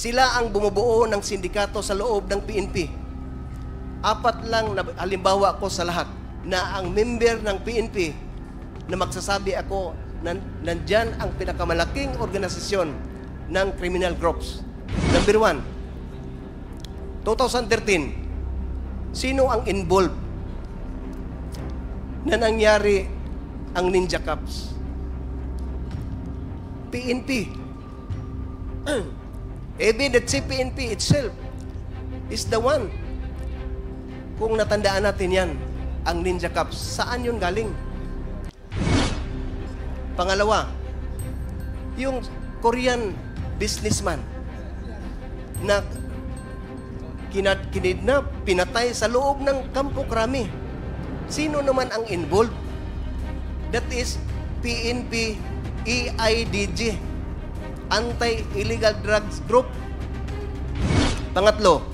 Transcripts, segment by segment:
Sila ang bumubuo ng sindikato sa loob ng PNP. Apat lang na halimbawa ko sa lahat na ang member ng PNP na magsasabi ako na nandyan ang pinakamalaking organisasyon ng criminal groups. Number 1, 2013, sino ang involved na nangyari ang Ninja Cups? PNP. Evident si PNP itself is the one. Kung natandaan natin yan, ang Ninja Cups, saan yun galing? Pangalawa, yung Korean businessman na kinidnap, pinatay sa loob ng Kampo Krami. Sino naman ang involved? That is PNP EIDG, Anti-Illegal Drugs Group. Pangatlo,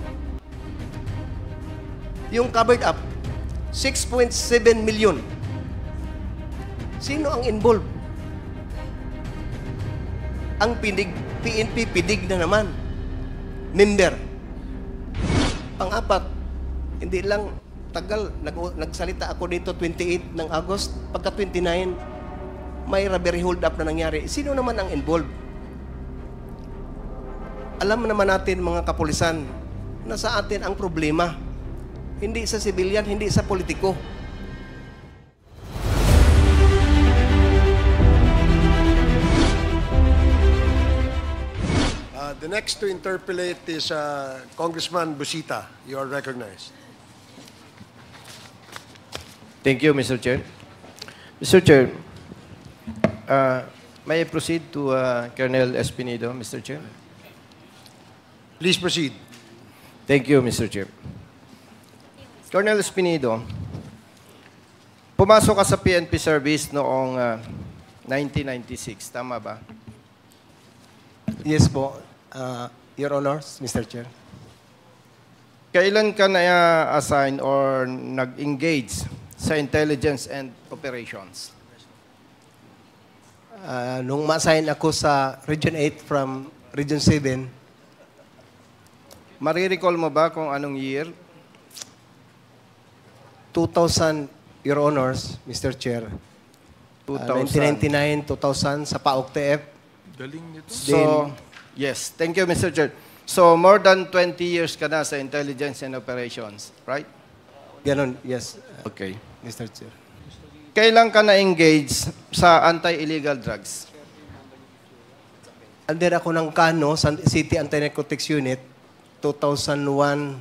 yung covered up, 6.7 million. Sino ang involved? Ang PNP pidig na naman. Member. Pang-apat, hindi lang tagal, nagsalita ako dito 28 ng August, pagka 29, may robbery hold up na nangyari. Sino naman ang involved? Alam naman natin mga kapulisan na sa atin ang problema. Hindi sa civilian, hindi sa politiko. The next to interpolate is Congressman Busita. You are recognized. Thank you, Mr. Chair. Mr. Chair, may I proceed to Colonel Espinido, Mr. Chair? Please proceed. Thank you, Mr. Chair. Colonel Espinido, pumasok ka sa PNP service noong 1996, tama ba? Yes po, Your Honors, Mr. Chair. Kailan ka na-assign or nag-engage sa intelligence and operations? Nung ma-assign ako sa Region 8 from Region 7, marirecall mo ba kung anong year? 2000, Your Honors, Mr. Chair. 1999, 2000 sa PAOK TF. So, yes. Thank you, Mr. Chair. So, more than 20 years ka na sa intelligence and operations, right? Ganon, yes, Okay. Mr. Chair. Kailan ka na-engage sa anti-illegal drugs? Under ako ng KANO, City Anti-Narcotics Unit, 2001,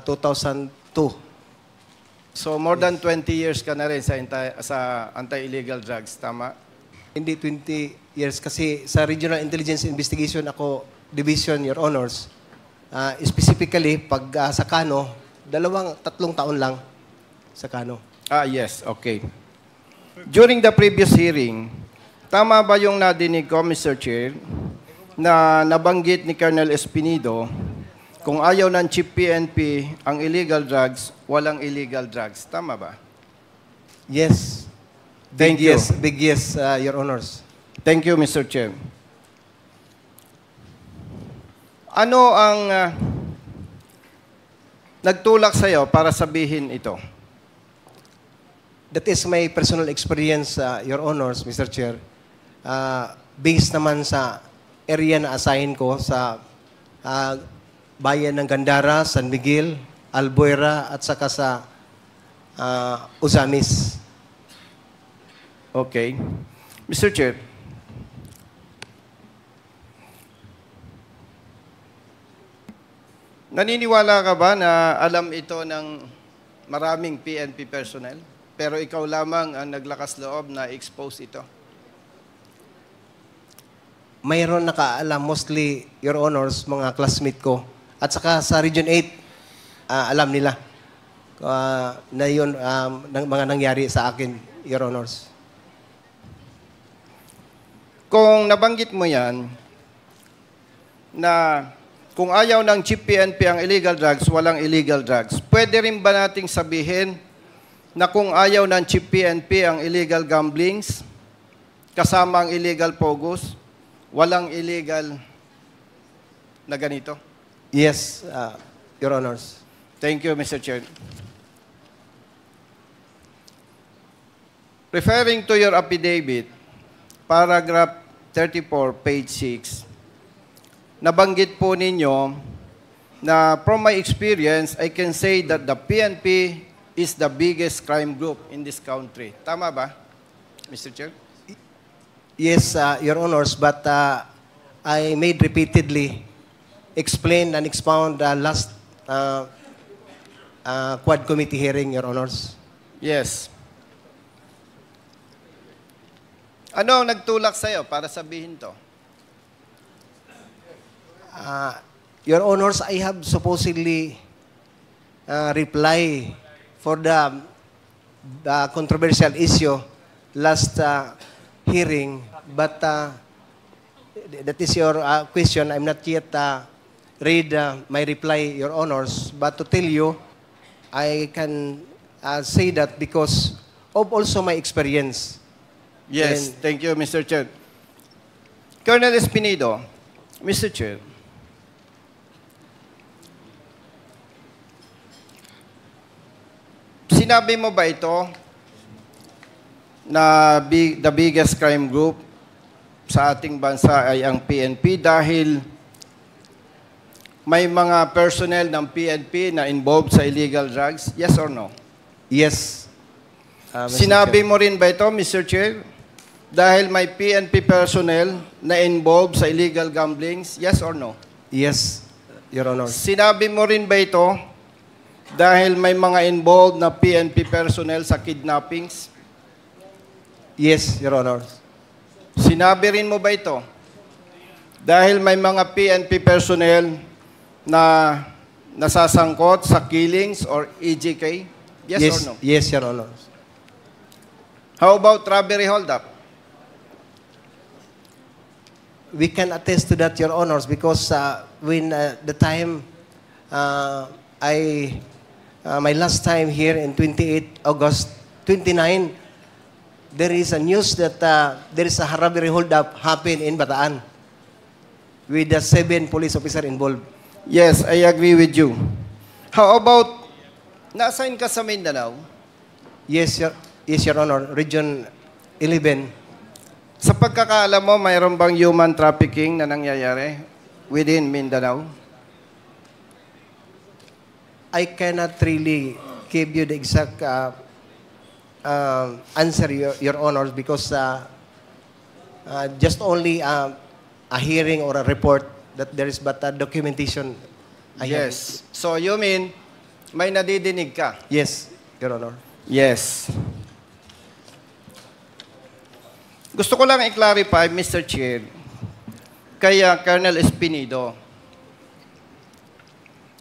2002. So, more than 20 years ka na rin sa anti-illegal drugs, tama? Hindi 20 years kasi sa Regional Intelligence Investigation ako Division, Your Honors. Specifically, pag sa KANO, 3 taon lang sa KANO. Yes. Okay. During the previous hearing, tama ba yung nadinig ko, Mr. Chair, na nabanggit ni Colonel Espinido kung ayaw ng Chief PNP ang illegal drugs, walang illegal drugs. Tama ba? Yes. Thank you. Yes, big yes, Your Honors. Thank you, Mr. Chair. Ano ang nagtulak sa'yo para sabihin ito? That is my personal experience, Your Honors, Mr. Chair. Based naman sa area na assign ko sa bayan ng Gandara, San Miguel, Albuera, at saka sa Uzamis. Okay. Mr. Chair, naniniwala ka ba na alam ito ng maraming PNP personnel, pero ikaw lamang ang naglakas loob na expose ito? Mayroon nakaalam, mostly, Your Honors, mga classmate ko. At saka sa Region 8, alam nila na yun mga nangyari sa akin, Your Honors. Kung nabanggit mo yan, na kung ayaw ng Chief PNP ang illegal drugs, walang illegal drugs, pwede rin ba nating sabihin na kung ayaw ng Chief PNP ang illegal gamblings, kasama ang illegal pogos, walang illegal na ganito? Yes, Your Honors. Thank you, Mr. Chair. Referring to your affidavit, paragraph 34, page 6, nabanggit po ninyo na from my experience, I can say that the PNP is the biggest crime group in this country. Tama ba, Mr. Chair? Yes, Your Honors, but I made repeatedly explain and expound last Quad Committee hearing, Your Honors. Yes. Ano ang nagtulak sa'yo para sabihin to? Your Honors, I have supposedly reply for the controversial issue last hearing, but that is your question. I'm not yet read my reply, Your Honors, but to tell you, I can say that because of also my experience. Yes, And- thank you, Mr. Chair. Colonel Espinido, Mr. Chair, sinabi mo ba ito na the biggest crime group sa ating bansa ay ang PNP dahil may mga personnel ng PNP na involved sa illegal drugs? Yes or no? Yes. Mr. Sinabi Chair. mo rin ba ito, Mr. Chair? Dahil may PNP personnel na involved sa illegal gamblings? Yes or no? Yes, Your Honors. Sinabi mo rin ba ito dahil may mga involved na PNP personnel sa kidnappings? Yes, Your Honors. Sinabi rin mo ba ito dahil may mga PNP personnel na nasasangkot sa killings or EJK? Yes, Yes, or no? yes, Your Honors. How about robbery holdup? We can attest to that, Your Honors, because when the time my last time here in 28 August 29, there is a news that there is a robbery holdup happened in Bataan with the 7 police officers involved. Yes, I agree with you. How about, na-assign ka sa Mindanao? Yes, Your Honor, Region 11. Sa pagkakaalam mo, mayroon bang human trafficking na nangyayari within Mindanao? I cannot really give you the exact answer, Your Honors, because just only a hearing or a report that there is but a documentation. I have. Yes. So you mean, may nadidinig ka? Yes, Your Honor. Yes. Gusto ko lang i-clarify, Mr. Chair, kay Colonel Espinido.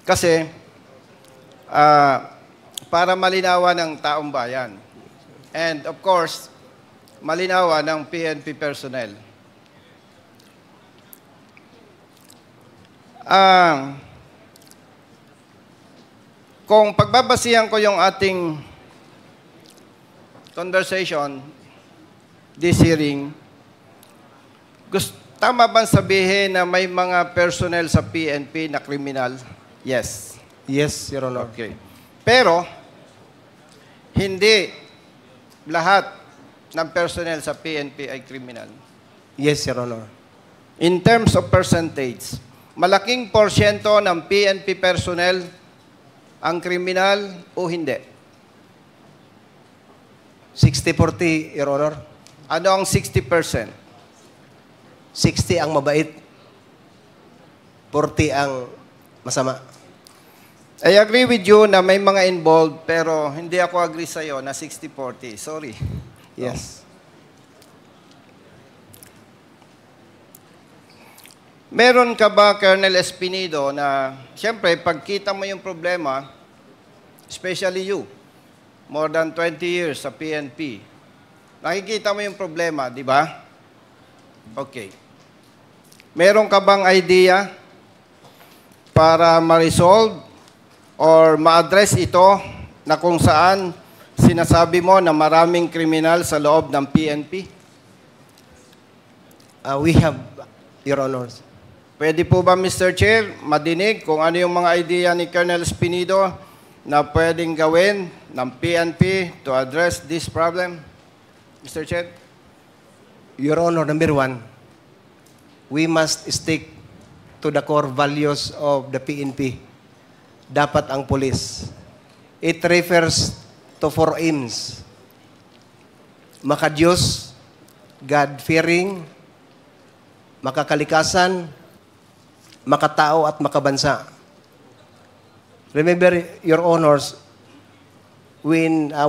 Kasi, para malinawan ng taong bayan. And of course, malinawan ng PNP personnel. Kung pagbabasihan ko yung ating conversation, this hearing, tama bang sabihin na may mga personnel sa PNP na kriminal? Yes. Yes, Your Honor. Okay. Pero, hindi lahat ng personnel sa PNP ay kriminal. Yes, Your Honor. In terms of percentage, malaking porsyento ng PNP personnel ang kriminal o hindi? 60-40, Your Honor. Ano ang 60%? 60 ang mabait. 40 ang masama. I agree with you na may mga involved, pero hindi ako agree sa'yo na 60-40. Sorry. Yes. Meron ka ba, Colonel Espinido, na siyempre, pagkita mo yung problema, especially you, more than 20 years sa PNP, nakikita mo yung problema, di ba? Okay. Meron ka bang idea para ma-resolve or ma-address ito na kung saan sinasabi mo na maraming kriminal sa loob ng PNP? We have, Your Honors. Pwede po ba, Mr. Chair, madinig kung ano yung mga idea ni Colonel Espinido na pwedeng gawin ng PNP to address this problem? Mr. Chair? Your Honor, number one, we must stick to the core values of the PNP. Dapat ang pulis. It refers to four aims. Makadiyos, God-fearing, makakalikasan, makatao at makabansa. Remember, Your Honors, when I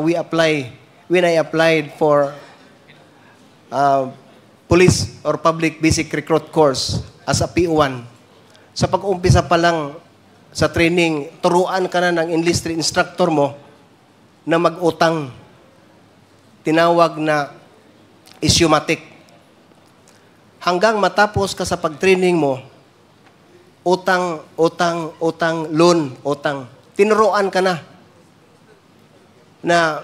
applied for police or public basic recruit course as a PO1, sa pag-umpisa pa lang sa training, turuan ka na ng enlisted instructor mo na mag-utang. Tinawag na issumatic. Hanggang matapos ka sa pag-training mo, utang, loan, utang. Tinuruan ka na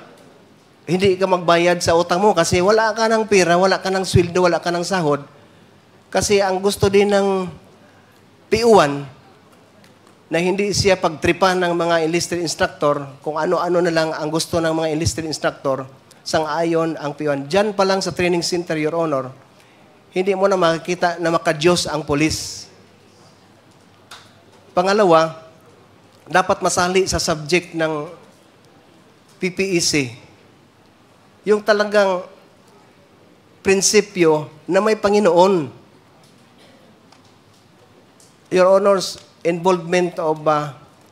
hindi ka magbayad sa utang mo kasi wala ka ng pera, wala ka ng sweldo, wala ka ng sahod. Kasi ang gusto din ng PO1 na hindi siya pagtripan ng mga enlisted instructor, kung ano-ano na lang ang gusto ng mga enlisted instructor, sang-ayon ang PO1. Diyan pa lang sa training center, Your Honor, hindi mo na makikita na makadiyos ang polis. Pangalawa, dapat masali sa subject ng PPEC. Yung talagang prinsipyo na may Panginoon. Your Honors, involvement of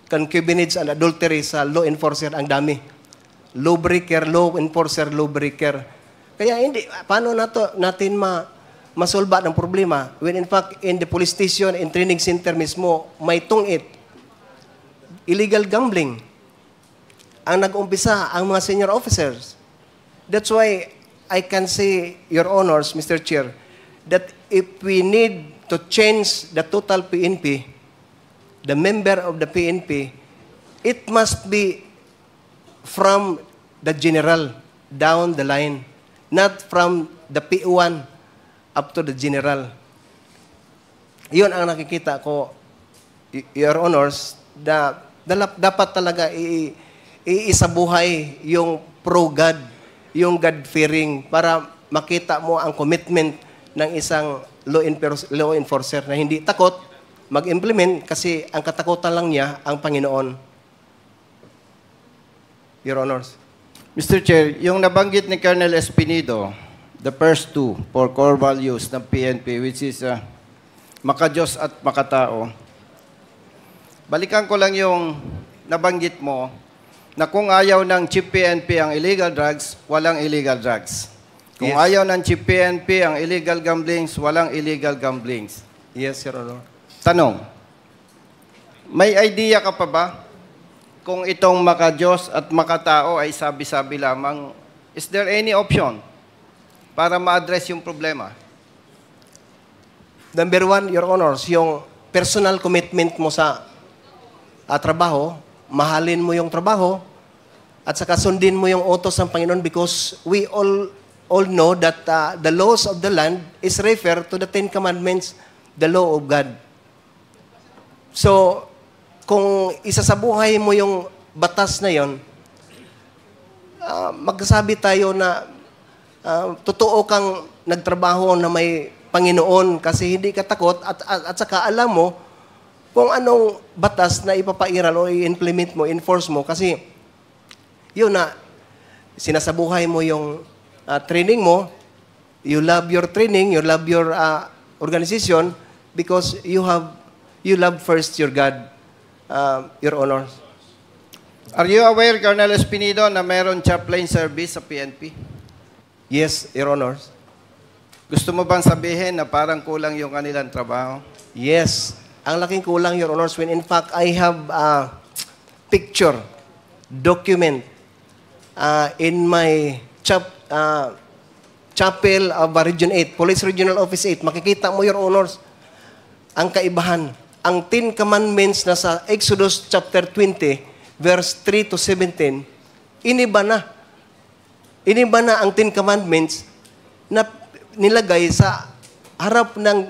concubinage and adultery sa law enforcer ang dami. Lawbreaker, law enforcer, lawbreaker. Kaya paano natin masolba ng problema when in fact in the police station and training center mismo may tungit. Illegal gambling. Ang nag-umpisa ang mga senior officers. That's why I can say, Your Honors, Mr. Chair, that if we need to change the total PNP, the member of the PNP, it must be from the general down the line, not from the PO1 up to the general. Yun ang nakikita ko, Your Honors, dapat talaga iisabuhay yung pro-God, yung God-fearing para makita mo ang commitment ng isang law enforcer na hindi takot mag-implement kasi ang katakutan lang niya ang Panginoon. Your Honors. Mr. Chair, yung nabanggit ni Colonel Espinido, the first two for core values ng PNP, which is makadiyos at makatao. Balikan ko lang yung nabanggit mo na kung ayaw ng Chief PNP ang illegal drugs, walang illegal drugs. Kung Yes. ayaw ng Chief PNP ang illegal gamblings, walang illegal gamblings. Yes, Your Honor. Tanong, may idea ka pa ba kung itong makadiyos at makatao ay sabi-sabi lamang, is there any option para ma-address yung problema? Number one, Your Honors, yung personal commitment mo sa trabaho, mahalin mo yung trabaho, at saka sundin mo yung utos ng Panginoon because we all know that the laws of the land is referred to the Ten Commandments, the law of God. So, kung isasabuhay mo yung batas na yon, magsasabi tayo na totoo kang nagtrabaho na may Panginoon kasi hindi ka takot at saka alam mo kung anong batas na ipapairal o i-implement mo, enforce mo kasi yun na sinasabuhay mo yung training mo, you love your training, you love your organization because you love first your God, Your Honor. Are you aware, Colonel Espinido, na meron chaplain service sa PNP? Yes, Your Honor. Gusto mo bang sabihin na parang kulang yung kanilang trabaho? Yes. Ang laking kulang, Your Honors, when in fact I have a picture, document in my chapel of Region 8, Police Regional Office 8. Makikita mo, Your Honors, ang kaibahan. Ang 10 Commandments na sa Exodus chapter 20, verse 3 to 17, iniba na. Iniba na ang 10 Commandments na nilagay sa harap ng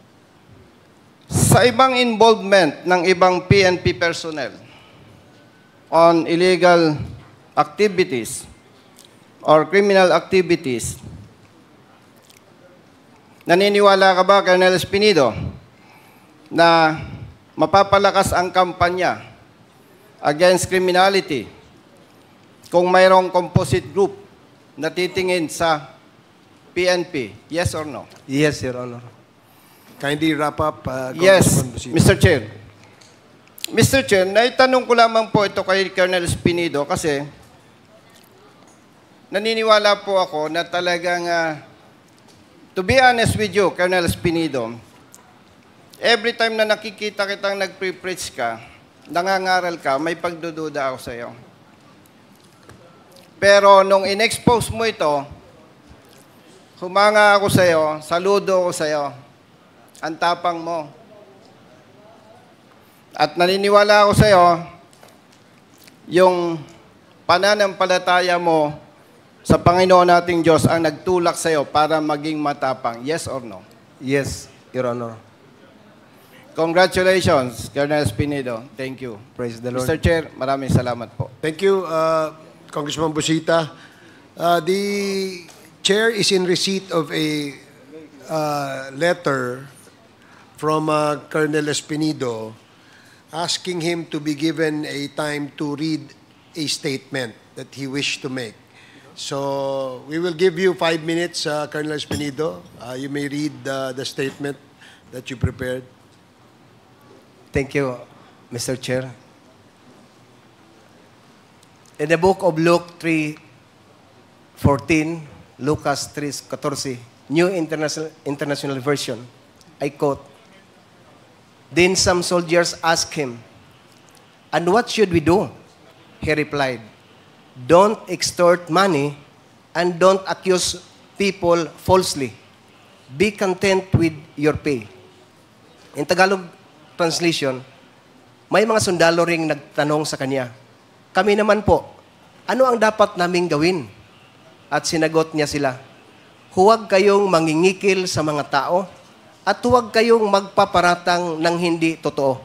sa ibang involvement ng ibang PNP personnel on illegal activities or criminal activities, naniniwala ka ba, Colonel Espinido, na mapapalakas ang kampanya against criminality kung mayroong composite group na titingin sa PNP? Yes or no? Yes, Your Honor. Kindly wrap up, Yes, Congressman Busita. Mr. Chair. Mr. Chair, naitanong ko lamang po ito kay Colonel Espinido kasi naniniwala po ako na talagang, to be honest with you, Colonel Espinido, every time na nakikita kitang nagpre-preach ka, nangangaral ka, may pagdududa ako sa iyo. Pero nung in-expose mo ito, humanga ako sa iyo, saludo ako sa iyo. Ang tapang mo. At naniniwala ako sa iyo, yung pananampalataya mo sa Panginoon nating Diyos ang nagtulak sa iyo para maging matapang. Yes or no? Yes, Your Honor. Congratulations, Colonel Espinido. Thank you. Praise the Lord. Mr. Chair, maraming salamat po. Thank you, Congressman Busita. The chair is in receipt of a letter from Colonel Espinido asking him to be given a time to read a statement that he wished to make. So we will give you 5 minutes, Colonel Espinido. You may read the statement that you prepared. Thank you, Mr. Chair. In the book of Luke 3:14, Lucas 3:14, New International Version, I quote, "Then some soldiers asked him, 'And what should we do?' He replied, 'Don't extort money and don't accuse people falsely. Be content with your pay.'" In Tagalog translation, may mga sundalo ring nagtanong sa kanya, "Kami naman po, ano ang dapat naming gawin?" At sinagot niya sila, "Huwag kayong mangingikil sa mga tao at huwag kayong magpaparatang ng hindi totoo.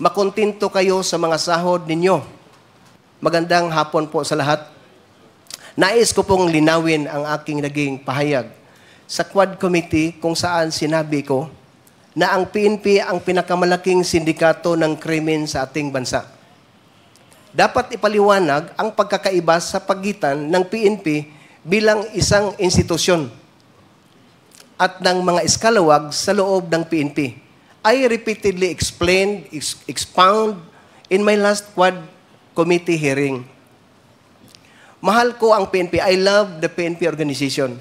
Makontento kayo sa mga sahod ninyo." Magandang hapon po sa lahat. Nais ko pong linawin ang aking naging pahayag sa Quad Committee kung saan sinabi ko na ang PNP ang pinakamalaking sindikato ng krimen sa ating bansa. Dapat ipaliwanag ang pagkakaiba sa pagitan ng PNP bilang isang institusyon at ng mga eskalawag sa loob ng PNP. I repeatedly expound in my last Quad Committee hearing. Mahal ko ang PNP. I love the PNP organization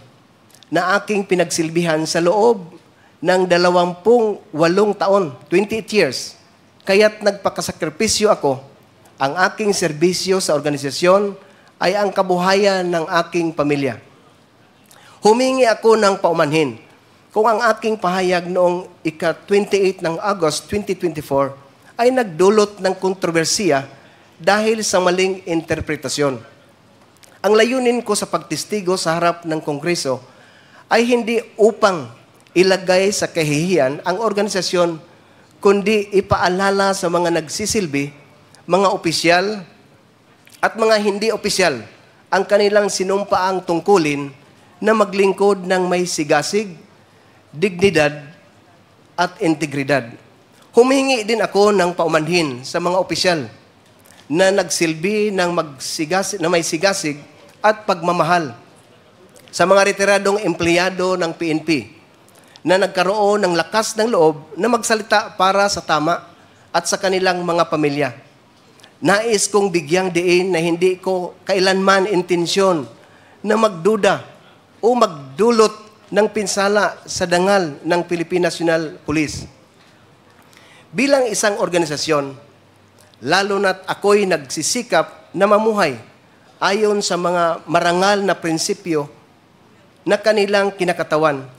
na aking pinagsilbihan sa loob ng 28 taon, 28 years. Kaya't nagpakasakripisyo ako. Ang aking serbisyo sa organisasyon ay ang kabuhayan ng aking pamilya. Humingi ako ng paumanhin kung ang aking pahayag noong ika-28 ng August 2024 ay nagdulot ng kontrobersiya dahil sa maling interpretasyon. Ang layunin ko sa pagtestigo sa harap ng Kongreso ay hindi upang ilagay sa kahihiyan ang organisasyon, kundi ipaalala sa mga nagsisilbi, mga opisyal at mga hindi opisyal ang kanilang sinumpaang tungkulin na maglingkod ng may sigasig, dignidad at integridad. Humingi din ako ng paumanhin sa mga opisyal na nagsilbi ng may sigasig at pagmamahal sa mga retiradong empleyado ng PNP na nagkaroon ng lakas ng loob na magsalita para sa tama at sa kanilang mga pamilya. Nais kong bigyang diin na hindi ko kailanman intensyon na magduda o magdulot ng pinsala sa dangal ng Philippine National Police. Bilang isang organisasyon, lalo na't ako'y nagsisikap na mamuhay ayon sa mga marangal na prinsipyo na kanilang kinakatawan.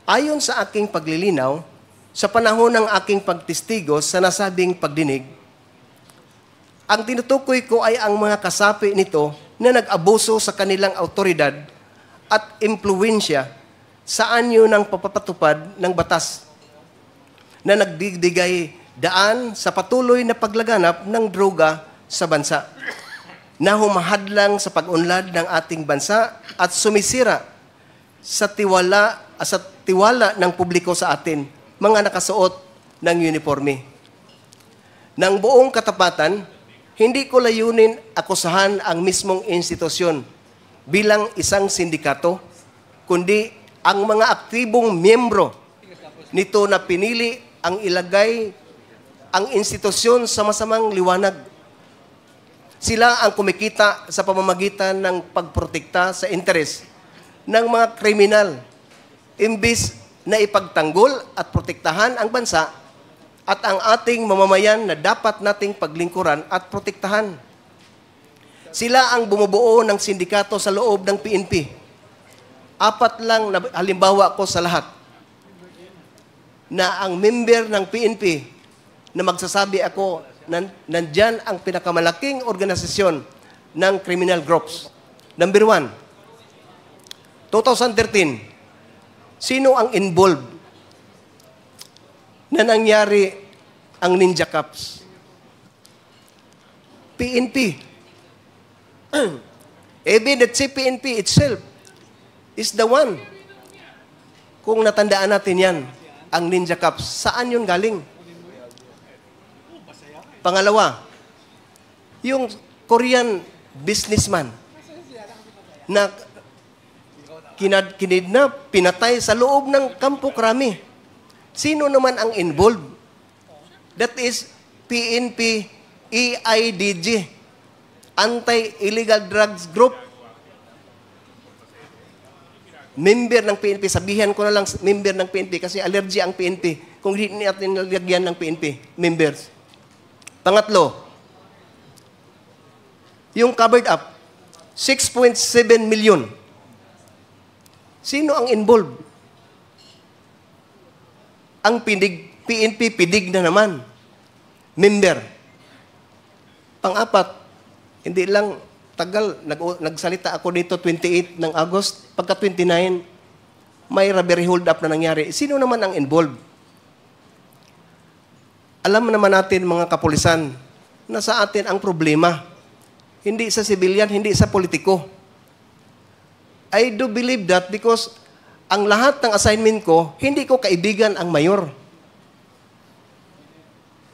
Ayon sa aking paglilinaw, sa panahon ng aking pagtestigo sa nasabing pagdinig, ang tinutukoy ko ay ang mga kasapi nito na nag-abuso sa kanilang autoridad at impluwensya sa anyo ng papapatupad ng batas. na nagdigdigay daan sa patuloy na paglaganap ng droga sa bansa, na humahadlang sa pag-unlad ng ating bansa at sumisira sa tiwala ng publiko sa atin, mga nakasuot ng uniforme. Nang buong katapatan, hindi ko layunin akusahan ang mismong institusyon bilang isang sindikato, kundi ang mga aktibong miyembro nito na pinili ang ilagay ang institusyon sa masamang liwanag. Sila ang kumikita sa pamamagitan ng pagprotekta sa interes ng mga kriminal, imbis na ipagtanggol at protektahan ang bansa at ang ating mamamayan na dapat nating paglingkuran at protektahan. Sila ang bumubuo ng sindikato sa loob ng PNP. Apat lang na halimbawa ko sa lahat na ang member ng PNP na magsasabi ako nandyan ang pinakamalaking organisasyon ng criminal groups. Number 1, 2013, sino ang involved na nangyari ang Ninja Cups? PNP. Evident si PNP itself is the one. Kung natandaan natin yan, ang Ninja Cups, saan yun galing? Pangalawa, yung Korean businessman na kinidnap, pinatay sa loob ng Kampo Krami. Sino naman ang involved? That is PNP EIDG, Anti-Illegal Drugs Group. Member ng PNP, sabihan ko na lang member ng PNP kasi allergy ang PNP kung hindi natin nalagyan ng PNP, members. Pangatlo, yung covered up, 6.7 million. Sino ang involved? Ang PNP, pidig na naman. Member. Pang-apat, hindi lang tagal, nagsalita ako dito 28 ng August, pagka 29, may robbery hold up na nangyari. Sino naman ang involved? Alam naman natin mga kapulisan na sa atin ang problema. Hindi sa sibilyan, hindi sa politiko. I do believe that because ang lahat ng assignment ko, hindi ko kaibigan ang mayor.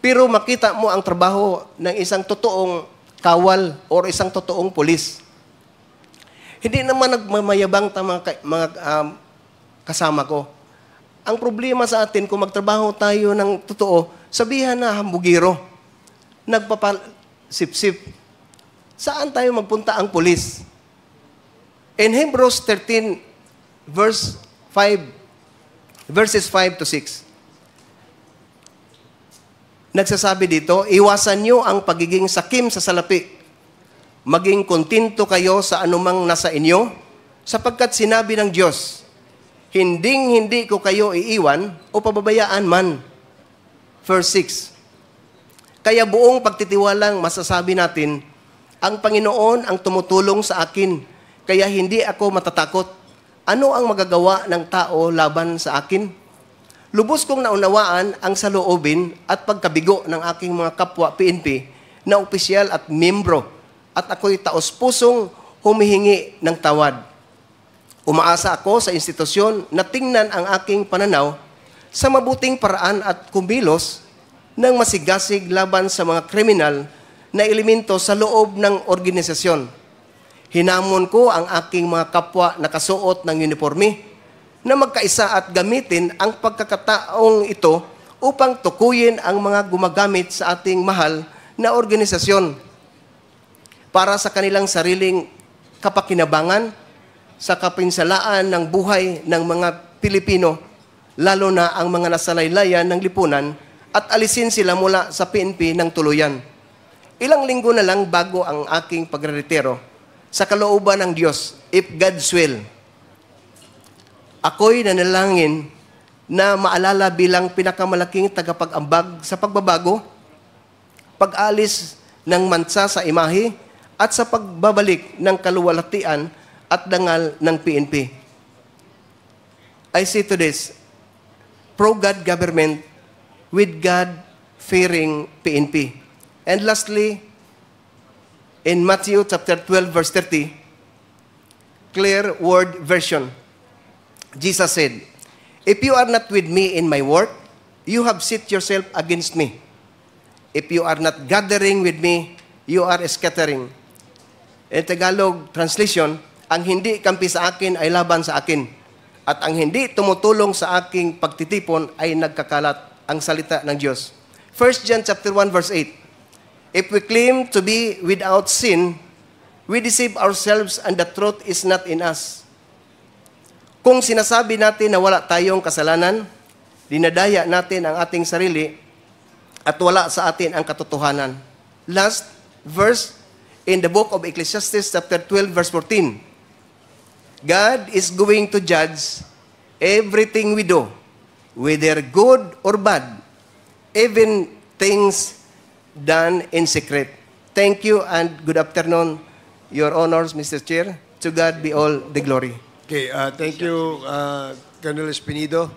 Pero makita mo ang trabaho ng isang totoong kawal or isang totoong pulis. Hindi naman nagmamayabang mga kasama ko. Ang problema sa atin, kung magtrabaho tayo ng totoo, sabihan na hambugiro, nagpapasip-sip. Saan tayo magpunta ang pulis? In Hebrews 13, verses 5 to 6, nagsasabi dito, iwasan nyo ang pagiging sakim sa salapi. Maging kontento kayo sa anumang nasa inyo, sapagkat sinabi ng Diyos, hindi ko kayo iiwan o pababayaan man. Verse 6, kaya buong pagtitiwalang masasabi natin, ang Panginoon ang tumutulong sa akin, kaya hindi ako matatakot. Ano ang magagawa ng tao laban sa akin? Lubos kong naunawaan ang saloobin at pagkabigo ng aking mga kapwa PNP na opisyal at membro, at ako'y taos-pusong humihingi ng tawad. Umaasa ako sa institusyon na tingnan ang aking pananaw sa mabuting paraan at kumilos ng masigasig laban sa mga kriminal na elemento sa loob ng organisasyon. Hinamon ko ang aking mga kapwa na kasuot ng uniforme na magkaisa at gamitin ang pagkakataong ito upang tukuyin ang mga gumagamit sa ating mahal na organisasyon para sa kanilang sariling kapakinabangan, sa kapinsalaan ng buhay ng mga Pilipino, lalo na ang mga nasalaylayan ng lipunan, at alisin sila mula sa PNP ng tuluyan. Ilang linggo na lang bago ang aking pagreretiro, sa kalooban ng Diyos, if God's will, ako'y nanalangin na maalala bilang pinakamalaking tagapag-ambag sa pagbabago, pag-alis ng mansa sa imahe, at sa pagbabalik ng kaluwalhatian at dangal ng PNP. I say to this, pro-God government with God-fearing PNP. And lastly, in Matthew chapter 12, verse 30, clear word version, Jesus said, "If you are not with me in my work, you have set yourself against me. If you are not gathering with me, you are scattering." In Tagalog translation, ang hindi kampi sa akin ay laban sa akin. At ang hindi tumutulong sa aking pagtitipon ay nagkakalat, ang salita ng Diyos. 1 John chapter 1, verse 8. If we claim to be without sin, we deceive ourselves and the truth is not in us. Kung sinasabi natin na wala tayong kasalanan, dinadaya natin ang ating sarili at wala sa atin ang katotohanan. Last verse in the book of Ecclesiastes chapter 12 verse 14. God is going to judge everything we do, whether good or bad, even things done in secret. Thank you and good afternoon, Your Honors, Mr. Chair. To God be all the glory. Okay, thank you, Colonel Espinido.